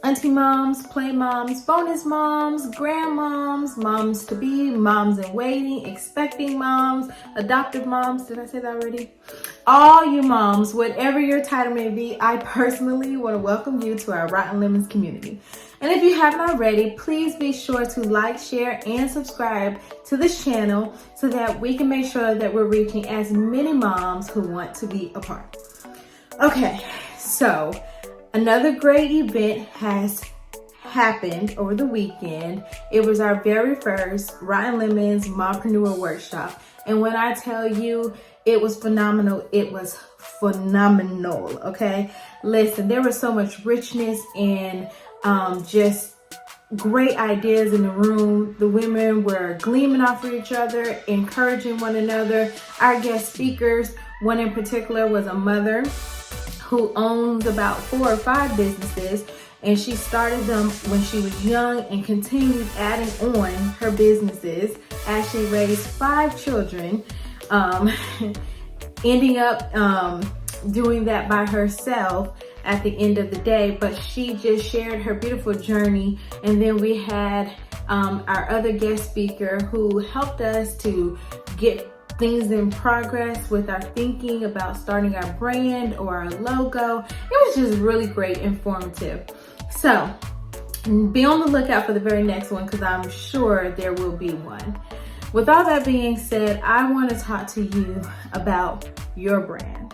auntie moms, play moms, bonus moms, grandmoms, moms to be, moms in waiting, expecting moms, adoptive moms. Did I say that already? All you moms, whatever your title may be, I personally want to welcome you to our Rotten Lemons community. And if you haven't already, please be sure to like, share, and subscribe to this channel so that we can make sure that we're reaching as many moms who want to be a part. Okay, so another great event has happened over the weekend. It was our very first Rotten Lemons Mompreneur Workshop. And when I tell you it was phenomenal, it was phenomenal, okay? Listen, there was so much richness and just great ideas in the room. The women were gleaming off of each other, encouraging one another. Our guest speakers, one in particular was a mother who owns about 4 or 5 businesses, and she started them when she was young and continued adding on her businesses as she raised 5 children, ending up doing that by herself at the end of the day. But she just shared her beautiful journey. And then we had our other guest speaker who helped us to get things in progress with our thinking about starting our brand or our logo. It was just really great, informative. So be on the lookout for the very next one, because I'm sure there will be one. With all that being said, I want to talk to you about your brand.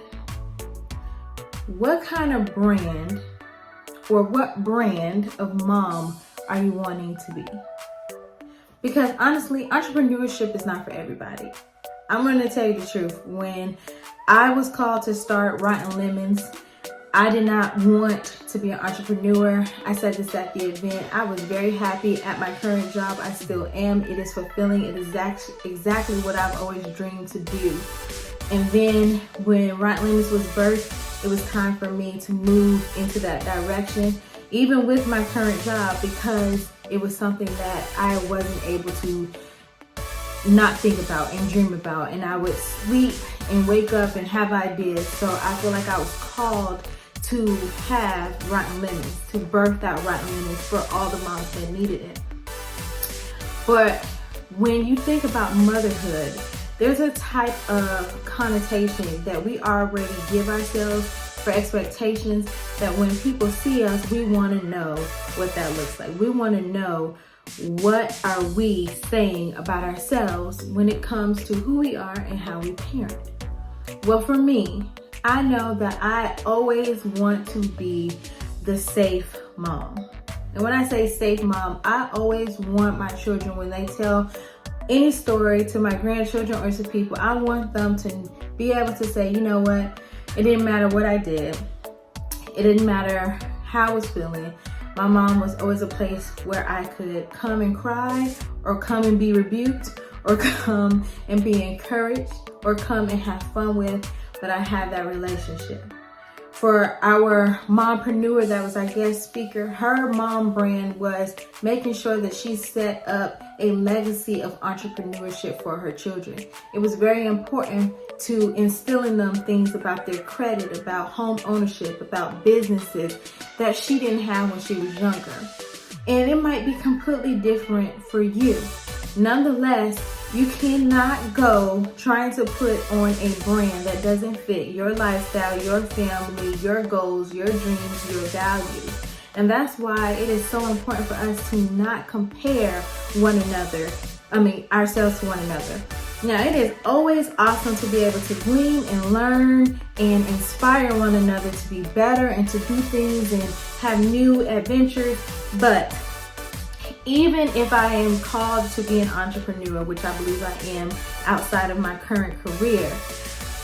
What kind of brand, or what brand of mom are you wanting to be? Because honestly, entrepreneurship is not for everybody. I'm going to tell you the truth. When I was called to start Rotten Lemons, I did not want to be an entrepreneur. I said this at the event. I was very happy at my current job. I still am. It is fulfilling. It is exactly what I've always dreamed to do. And then when Rotten Lemons was birthed, it was time for me to move into that direction, even with my current job, because it was something that I wasn't able to not think about and dream about. And I would sleep and wake up and have ideas. So I feel like I was called to have Rotten Lemons, to birth out Rotten Lemons for all the moms that needed it. But when you think about motherhood, there's a type of connotation that we already give ourselves for expectations, that when people see us, we want to know what that looks like. We want to know, what are we saying about ourselves when it comes to who we are and how we parent? Well, for me, I know that I always want to be the safe mom. And when I say safe mom, I always want my children, when they tell any story to my grandchildren or to people, I want them to be able to say, you know what, it didn't matter what I did. It didn't matter how I was feeling. My mom was always a place where I could come and cry, or come and be rebuked, or come and be encouraged, or come and have fun with, but I had that relationship. For our mompreneur that was our guest speaker, her mom brand was making sure that she set up a legacy of entrepreneurship for her children. It was very important to instill in them things about their credit, about home ownership, about businesses that she didn't have when she was younger. And it might be completely different for you. Nonetheless, you cannot go trying to put on a brand that doesn't fit your lifestyle, your family, your goals, your dreams, your values. And that's why it is so important for us to not compare ourselves to one another. Now, it is always awesome to be able to glean and learn and inspire one another to be better and to do things and have new adventures. But even if I am called to be an entrepreneur, which I believe I am outside of my current career,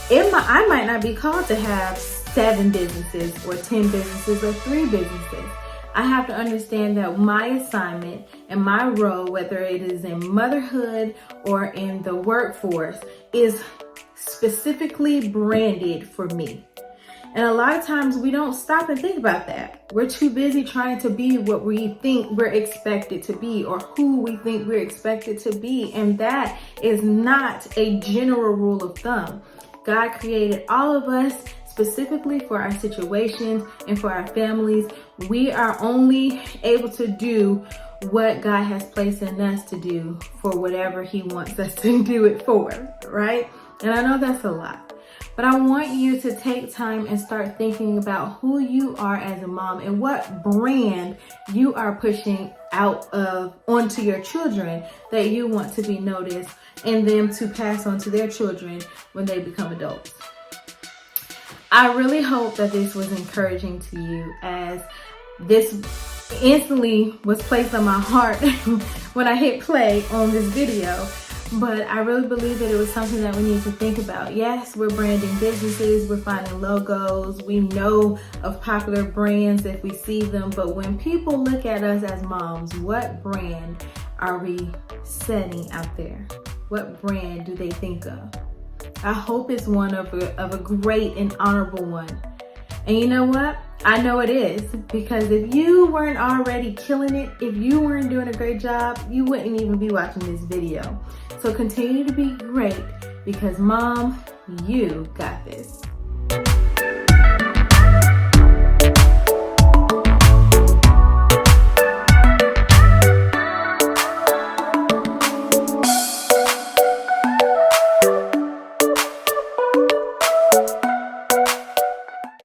I might not be called to have 7 businesses or 10 businesses or 3 businesses. I have to understand that my assignment and my role, whether it is in motherhood or in the workforce, is specifically branded for me. And a lot of times we don't stop and think about that. We're too busy trying to be what we think we're expected to be, or who we think we're expected to be. And that is not a general rule of thumb. God created all of us specifically for our situations and for our families. We are only able to do what God has placed in us to do for whatever He wants us to do it for, right? And I know that's a lot, but I want you to take time and start thinking about who you are as a mom and what brand you are pushing out of onto your children that you want to be noticed and them to pass on to their children when they become adults. I really hope that this was encouraging to you, as this instantly was placed on my heart when I hit play on this video. But I really believe that it was something that we need to think about. Yes, we're branding businesses, we're finding logos, we know of popular brands if we see them, but when people look at us as moms, what brand are we setting out there? What brand do they think of? I hope it's one of a great and honorable one. And you know what? I know it is, because if you weren't already killing it, if you weren't doing a great job, you wouldn't even be watching this video. So continue to be great, because Mom, you got this.